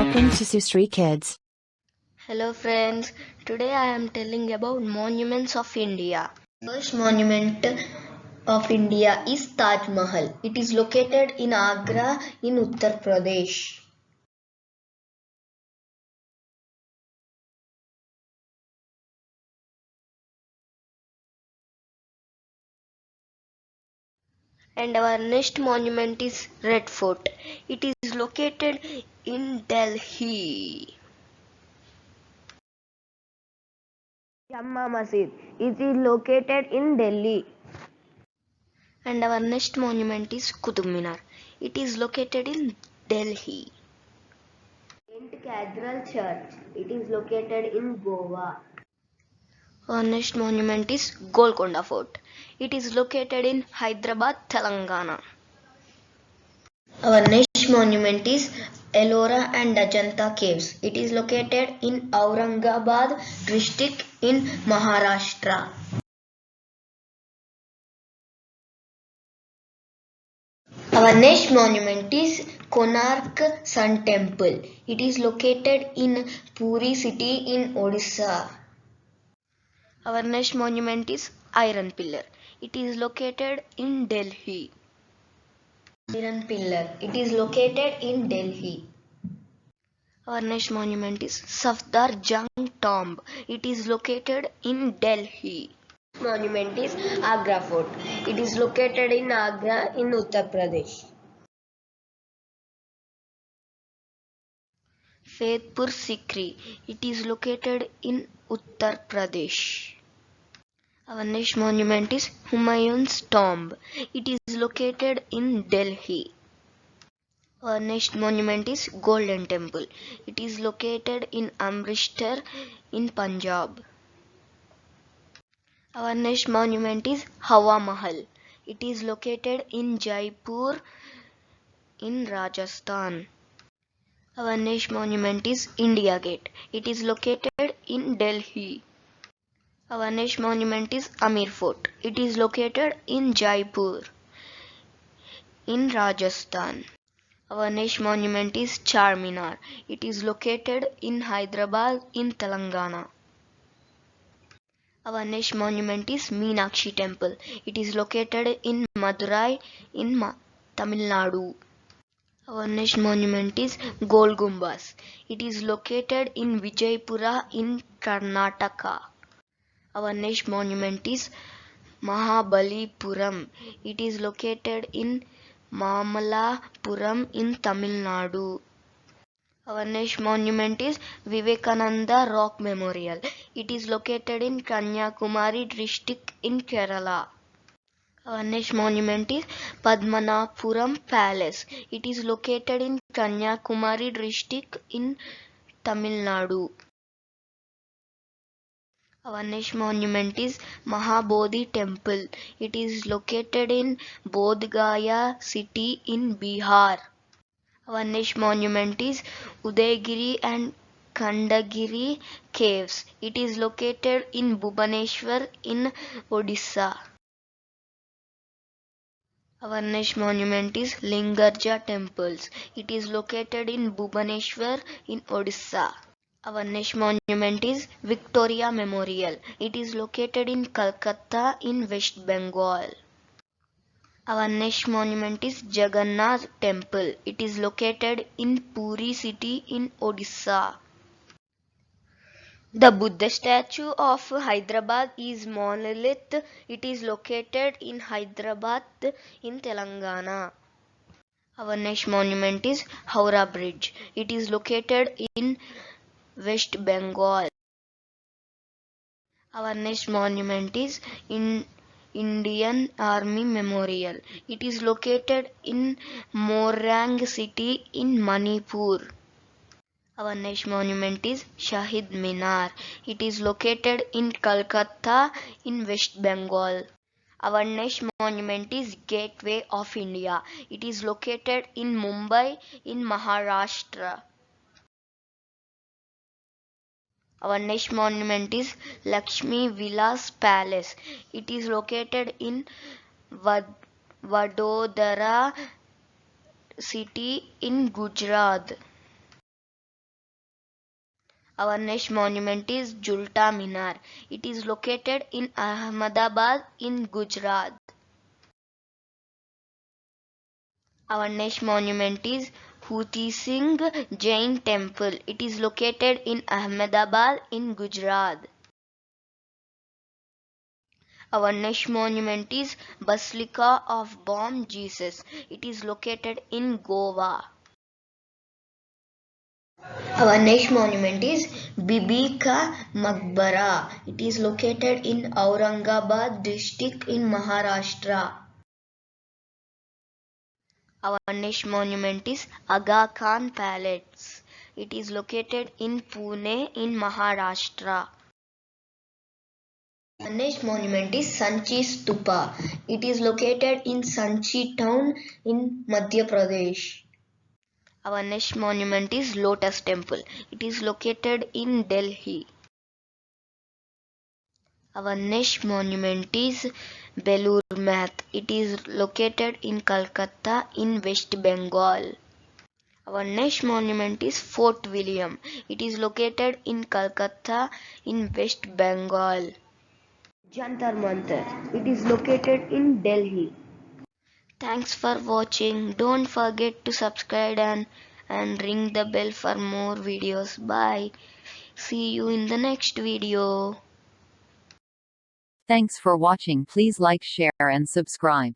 Welcome to Susri Kids. Hello friends, today I am telling about monuments of India. First monument of India is Taj Mahal. It is located in Agra in Uttar Pradesh. And our next monument is Red Fort. It is located in Delhi. Jama Masjid. It is located in Delhi. And our next monument is Qutub Minar. It is located in Delhi. Saint Cathedral Church. It is located in Goa. Our next monument is Golconda Fort. It is located in Hyderabad, Telangana. Our next monument is Ellora and Ajanta Caves. It is located in Aurangabad district in Maharashtra. Our next monument is Konark Sun Temple. It is located in Puri city in Odisha. Our next monument is Iron Pillar. It is located in Delhi. Iron Pillar. It is located in Delhi. Our next monument is Safdar Jung Tomb. It is located in Delhi. Monument is Agra Fort. It is located in Agra in Uttar Pradesh. Faithpur Sikri. It is located in Uttar Pradesh. Our next monument is Humayun's Tomb. It is located in Delhi. Our next monument is Golden Temple. It is located in Amritsar in Punjab. Our next monument is Hawa Mahal. It is located in Jaipur in Rajasthan. Our next monument is India Gate. It is located in Delhi. Our next monument is Amir Fort. It is located in Jaipur in Rajasthan. Our next monument is Charminar. It is located in Hyderabad in Telangana. Our next monument is Meenakshi Temple. It is located in Madurai in Tamil Nadu. Our next monument is Gol Gumbaz. It is located in Vijaypura in Karnataka. Our next monument is Mahabalipuram. It is located in Mamalapuram in Tamil Nadu. Our next monument is Vivekananda Rock Memorial. It is located in Kanyakumari district in Kerala. Our next monument is Padmanapuram Palace. It is located in Kanyakumari district in Tamil Nadu. Our next monument is Mahabodhi Temple. It is located in Bodh Gaya city in Bihar. Our next monument is Udayagiri and Khandagiri Caves. It is located in Bhubaneswar in Odisha. Our next monument is Lingarja Temples. It is located in Bhubaneswar in Odisha. Our next monument is Victoria Memorial. It is located in Calcutta in West Bengal. Our next monument is Jagannath Temple. It is located in Puri city in Odisha. The Buddha statue of Hyderabad is monolith. It is located in Hyderabad in Telangana. Our next monument is Howrah Bridge. It is located in West Bengal. Our next monument is Indian Army Memorial. It is located in Morang city in Manipur. Our next monument is Shahid Minar. It is located in Kolkata in West Bengal. Our next monument is Gateway of India. It is located in Mumbai in Maharashtra. Our next monument is Lakshmi Vilas Palace. It is located in Vadodara city in Gujarat. Our next monument is Julta Minar. It is located in Ahmedabad in Gujarat. Our next monument is Huti Singh Jain Temple. It is located in Ahmedabad in Gujarat. Our next monument is Basilica of Bom Jesus. It is located in Goa. Our next monument is Bibi Ka Maqbara. It is located in Aurangabad district in Maharashtra. Our next monument is Aga Khan Palace. It is located in Pune in Maharashtra. Our next monument is Sanchi Stupa. It is located in Sanchi town in Madhya Pradesh. Our next monument is Lotus Temple. It is located in Delhi. Our next monument is Belur Math. It is located in Calcutta in West Bengal. Our next monument is Fort William. It is located in Calcutta in West Bengal. Jantar Mantar. It is located in Delhi. Thanks for watching. Don't forget to subscribe and ring the bell for more videos. Bye. See you in the next video. Thanks for watching. Please like, share and subscribe.